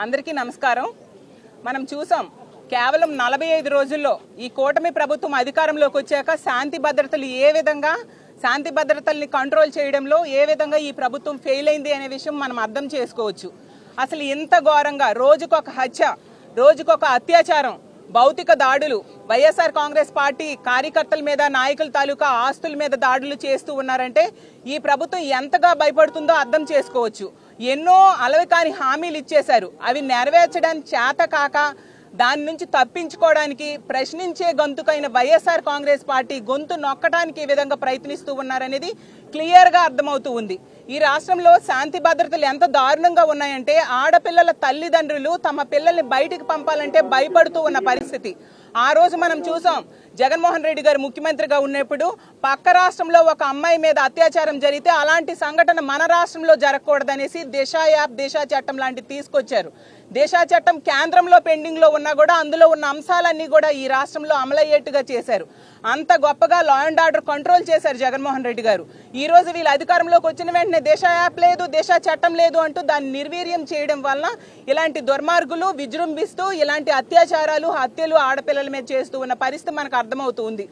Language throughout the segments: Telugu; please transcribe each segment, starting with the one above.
అందరికీ నమస్కారం. మనం చూసాం కేవలం 45 రోజుల్లో ఈ కూటమి ప్రభుత్వం అధికారంలోకి వచ్చాక శాంతి భద్రతల్ని కంట్రోల్ చేయడంలో ఏ విధంగా ఈ ప్రభుత్వం ఫెయిల్ అయింది అనే విషయం మనం అర్థం చేసుకోవచ్చు. అసలు ఇంత ఘోరంగా రోజుకొక హత్య, రోజుకొక అత్యాచారం, భౌతిక దాడులు, వైఎస్ఆర్ కాంగ్రెస్ పార్టీ కార్యకర్తల మీద, నాయకుల తాలూకా ఆస్తుల మీద దాడులు చేస్తూ ఉన్నారంటే ఈ ప్రభుత్వం ఎంతగా భయపడుతుందో అర్థం చేసుకోవచ్చు. ఎన్నో అలవికాని హామీలు ఇచ్చేశారు. అవి నెరవేర్చడానికి చేత కాక దాని నుంచి తప్పించుకోవడానికి ప్రశ్నించే గొంతుకైన వైఎస్ఆర్ కాంగ్రెస్ పార్టీ గొంతు నొక్కడానికి ఈ విధంగా ప్రయత్నిస్తూ ఉన్నారనేది క్లియర్గా అర్థమవుతూ ఉంది. ఈ రాష్ట్రంలో శాంతి భద్రతలు ఎంత దారుణంగా ఉన్నాయంటే ఆడపిల్లల తల్లిదండ్రులు తమ పిల్లల్ని బయటికి పంపాలంటే భయపడుతూ ఉన్న పరిస్థితి. ఆ రోజు మనం చూసాం, జగన్మోహన్ రెడ్డి గారు ముఖ్యమంత్రిగా ఉన్నప్పుడు పక్క రాష్ట్రంలో ఒక అమ్మాయి మీద అత్యాచారం జరిగితే అలాంటి సంఘటన మన రాష్ట్రంలో జరగకూడదనేసి దిశ చట్టం లాంటివి తీసుకొచ్చారు. దిశ చట్టం కేంద్రంలో పెండింగ్ లో ఉన్నా కూడా అందులో ఉన్న అంశాలన్నీ కూడా ఈ రాష్ట్రంలో అమలయ్యేట్టుగా చేశారు. అంత గొప్పగా లా అండ్ ఆర్డర్ కంట్రోల్ చేశారు జగన్మోహన్ రెడ్డి గారు. ఈ రోజు వీళ్ళు అధికారంలోకి వచ్చిన వెంటనే దిశ యాప్ లేదు, దిశ చట్టం లేదు అంటూ దాన్ని నిర్వీర్యం చేయడం వలన ఇలాంటి దుర్మార్గులు విజృంభిస్తూ ఇలాంటి అత్యాచారాలు, హత్యలు ఆడపిల్లల మీద చేస్తూ ఉన్న పరిస్థితి మనకు అర్థమవుతుంది.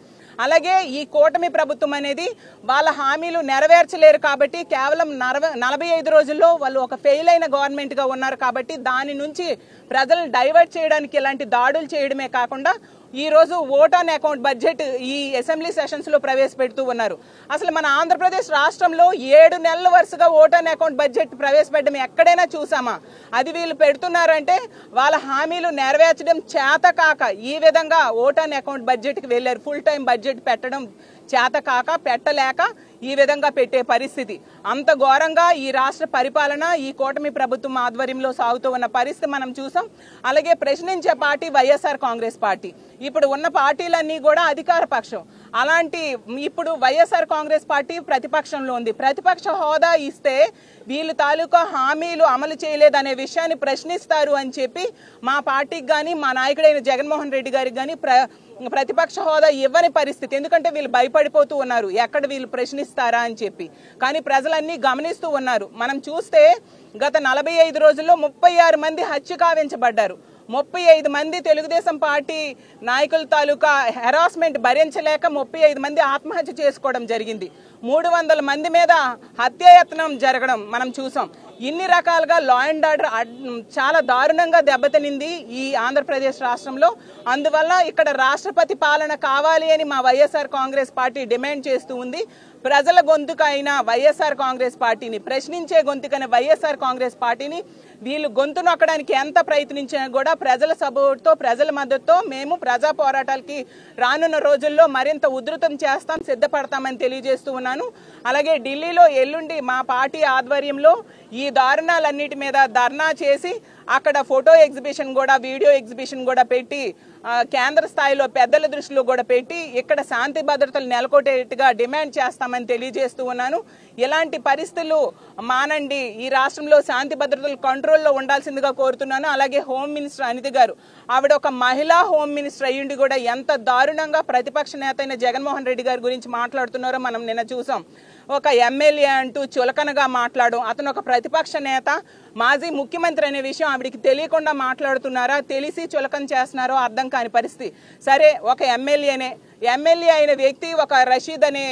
అలాగే ఈ కూటమి ప్రభుత్వం అనేది వాళ్ళ హామీలు నెరవేర్చలేరు కాబట్టి కేవలం 45 రోజుల్లో వాళ్ళు ఒక ఫెయిల్ అయిన గవర్నమెంట్ గా ఉన్నారు కాబట్టి దాని నుంచి ప్రజలను డైవర్ట్ చేయడానికి ఇలాంటి దాడులు చేయడమే కాకుండా ఈ రోజు ఓట్ ఆన్ అకౌంట్ బడ్జెట్ ఈ అసెంబ్లీ సెషన్స్ లో ప్రవేశపెడుతూ ఉన్నారు. అసలు మన ఆంధ్రప్రదేశ్ రాష్ట్రంలో 7 నెలల వరుసగా ఓట్ ఆన్ అకౌంట్ బడ్జెట్ ప్రవేశపెట్టడం ఎక్కడైనా చూసామా? అది వీళ్ళు పెడుతున్నారంటే వాళ్ళ హామీలు నెరవేర్చడం చేత కాక ఈ విధంగా ఓట్ ఆన్ అకౌంట్ బడ్జెట్ కి వెళ్లారు. ఫుల్ టైం బడ్జెట్ పెట్టడం చేత కాక, పెట్టలేక ఈ విధంగా పెట్టే పరిస్థితి. అంత ఘోరంగా ఈ రాష్ట్ర పరిపాలన ఈ కూటమి ప్రభుత్వం ఆధ్వర్యంలో సాగుతూ ఉన్న పరిస్థితి మనం చూసాం. అలాగే ప్రశ్నించే పార్టీ వైఎస్ఆర్ కాంగ్రెస్ పార్టీ. ఇప్పుడు ఉన్న పార్టీలన్నీ కూడా అధికార పక్షం. అలాంటి ఇప్పుడు వైఎస్ఆర్ కాంగ్రెస్ పార్టీ ప్రతిపక్షంలో ఉంది. ప్రతిపక్ష హోదా ఇస్తే వీళ్ళు తాలూకా హామీలు అమలు చేయలేదనే విషయాన్ని ప్రశ్నిస్తారు అని చెప్పి మా పార్టీకి కానీ మా నాయకుడైన జగన్మోహన్ రెడ్డి గారికి కానీ ప్రతిపక్ష హోదా ఇవ్వని పరిస్థితి. ఎందుకంటే వీళ్ళు భయపడిపోతూ ఉన్నారు, ఎక్కడ వీళ్ళు ప్రశ్నిస్తారా అని చెప్పి. కానీ ప్రజలన్నీ గమనిస్తూ ఉన్నారు. మనం చూస్తే గత 45 రోజుల్లో 36 మంది హత్య కావించబడ్డారు. 35 మంది తెలుగుదేశం పార్టీ నాయకుల తాలూకా హెరాస్మెంట్ భరించలేక 35 మంది ఆత్మహత్య చేసుకోవడం జరిగింది. 300 మంది మీద హత్యాయత్నం జరగడం మనం చూసాం. ఇన్ని రకాలుగా లా అండ్ ఆర్డర్ చాలా దారుణంగా దెబ్బతినింది ఈ ఆంధ్రప్రదేశ్ రాష్ట్రంలో. అందువల్ల ఇక్కడ రాష్ట్రపతి పాలన కావాలి అని మా వైఎస్ఆర్ కాంగ్రెస్ పార్టీ డిమాండ్ చేస్తూ ఉంది. ప్రజల గొంతుకైన వైఎస్ఆర్ కాంగ్రెస్ పార్టీని, ప్రశ్నించే గొంతుకైన వైఎస్ఆర్ కాంగ్రెస్ పార్టీని వీళ్ళు గొంతు నొక్కడానికి ఎంత ప్రయత్నించినా కూడా ప్రజల సపోర్ట్తో, ప్రజల మద్దతుతో మేము ప్రజా పోరాటాలకి రానున్న రోజుల్లో మరింత ఉధృతం చేస్తాం, సిద్ధపడతామని తెలియజేస్తూ ఉన్నాను. అలాగే ఢిల్లీలో ఎల్లుండి మా పార్టీ ఆధ్వర్యంలో ఈ దారుణాలన్నిటి మీద ధర్నా చేసి అక్కడ ఫోటో ఎగ్జిబిషన్ కూడా, వీడియో ఎగ్జిబిషన్ కూడా పెట్టి కేంద్ర స్థాయిలో పెద్దల దృష్టిలో కూడా పెట్టి ఇక్కడ శాంతి భద్రతలు నెలకొట్టేట్టుగా డిమాండ్ చేస్తామని తెలియజేస్తూ ఉన్నాను. ఇలాంటి పరిస్థితులు మానండి, ఈ రాష్ట్రంలో శాంతి భద్రతలు కంట్రోల్లో ఉండాల్సిందిగా కోరుతున్నాను. అలాగే హోమ్ మినిస్టర్ అనిత గారు, ఆవిడ ఒక మహిళా హోమ్ మినిస్టర్ అయ్యుండి కూడా ఎంత దారుణంగా ప్రతిపక్ష నేత అయిన జగన్మోహన్ రెడ్డి గారి గురించి మాట్లాడుతున్నారో మనం నిన్న చూసాం. ఒక ఎమ్మెల్యే అంటూ చులకనగా మాట్లాడడం, అతను ఒక ప్రతిపక్ష నేత, మాజీ ముఖ్యమంత్రి అనే విషయం ఆవిడికి తెలియకుండా మాట్లాడుతున్నారా, తెలిసి చులకన చేస్తున్నారో అర్థం కాని పరిస్థితి. సరే, ఒక ఎమ్మెల్యే అయిన వ్యక్తి ఒక రషీద్ అనే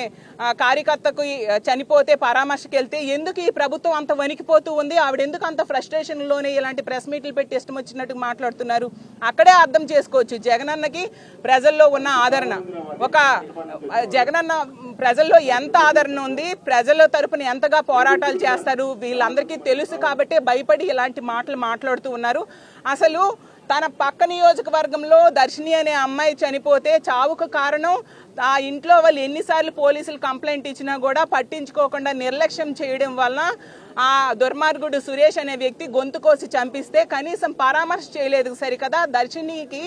కార్యకర్తకు చనిపోతే పరామర్శకి వెళ్తే ఎందుకు ఈ ప్రభుత్వం అంత వణికిపోతూ ఉంది, ఆవిడ ఎందుకు అంత ఫ్రస్ట్రేషన్లోనే ఇలాంటి ప్రెస్ మీట్లు పెట్టి ఇష్టం వచ్చినట్టు మాట్లాడుతున్నారు? అక్కడే అర్థం చేసుకోవచ్చు జగనన్నకి ప్రజల్లో ఉన్న ఆదరణ. ఒక జగనన్న ప్రజల్లో ఎంత ఆదరణ ఉంది, ప్రజల తరపున ఎంతగా పోరాటాలు చేస్తారు వీళ్ళందరికీ తెలుసు కాబట్టి భయపడి ఇలాంటి మాటలు మాట్లాడుతూ ఉన్నారు. అసలు తన పక్క నియోజకవర్గంలో దర్శిని అనే అమ్మాయి చనిపోతే చావుకు కారణం ఆ ఇంట్లో వాళ్ళు ఎన్నిసార్లు పోలీసులు కంప్లైంట్ ఇచ్చినా కూడా పట్టించుకోకుండా నిర్లక్ష్యం చేయడం వలన ఆ దుర్మార్గుడు సురేష్ అనే వ్యక్తి గొంతు కోసి చంపిస్తే కనీసం పరామర్శ చేయలేదు సరికదా. దర్శినికి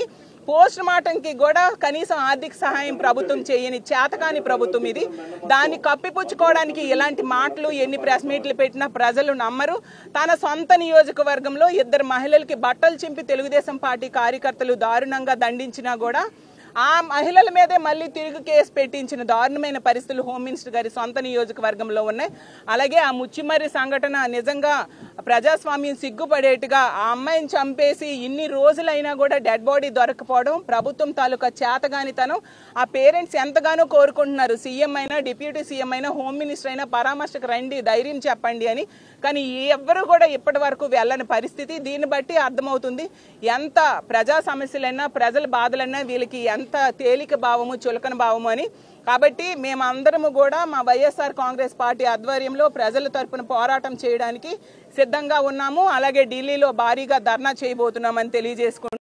పోస్ట్ మార్టంకి కూడా కనీసం ఆర్థిక సహాయం ప్రభుత్వం చేయని చేతకాని ప్రభుత్వం ఇది. దాన్ని కప్పిపుచ్చుకోవడానికి ఇలాంటి మాటలు ఎన్ని ప్రెస్ మీట్లు పెట్టినా ప్రజలు నమ్మరు. తన సొంత నియోజకవర్గంలో 2 మహిళలకి బట్టలు చింపి తెలుగుదేశం పార్టీ కార్యకర్తలు దారుణంగా దండించినా కూడా ఆ మహిళల మీదే మళ్ళీ తిరిగి కేసు పెట్టించిన దారుణమైన పరిస్థితులు హోమ్ మినిస్టర్ గారి సొంత నియోజకవర్గంలో ఉన్నాయి. అలాగే ఆ ముచ్చిమర్రి సంఘటన నిజంగా ప్రజాస్వామ్యం సిగ్గుపడేట్టుగా ఆ అమ్మాయిని చంపేసి ఇన్ని రోజులైనా కూడా డెడ్ బాడీ దొరకపోవడం ప్రభుత్వం తాలూకా చేతగానితనం. ఆ పేరెంట్స్ ఎంతగానో కోరుకుంటున్నారు సీఎం అయినా డిప్యూటీ సీఎం అయినా హోమ్ మినిస్టర్ అయినా పరామర్శకు రండి, ధైర్యం చెప్పండి అని. కానీ ఎవ్వరు కూడా ఇప్పటి వరకు వెళ్ళని పరిస్థితి. దీన్ని బట్టి అర్థమవుతుంది ఎంత ప్రజా సమస్యలైనా ప్రజల బాధలైనా వీళ్ళకి ఎంత తేలిక భావము చులకన భావము అని. కాబట్టి మేమందరము కూడా మా వైఎస్ఆర్ కాంగ్రెస్ పార్టీ ఆధ్వర్యంలో ప్రజల తరపున పోరాటం చేయడానికి సిద్ధంగా ఉన్నాము. అలాగే ఢిల్లీలో భారీగా ధర్నా చేయబోతున్నామని తెలియజేసుకుంటున్నాము.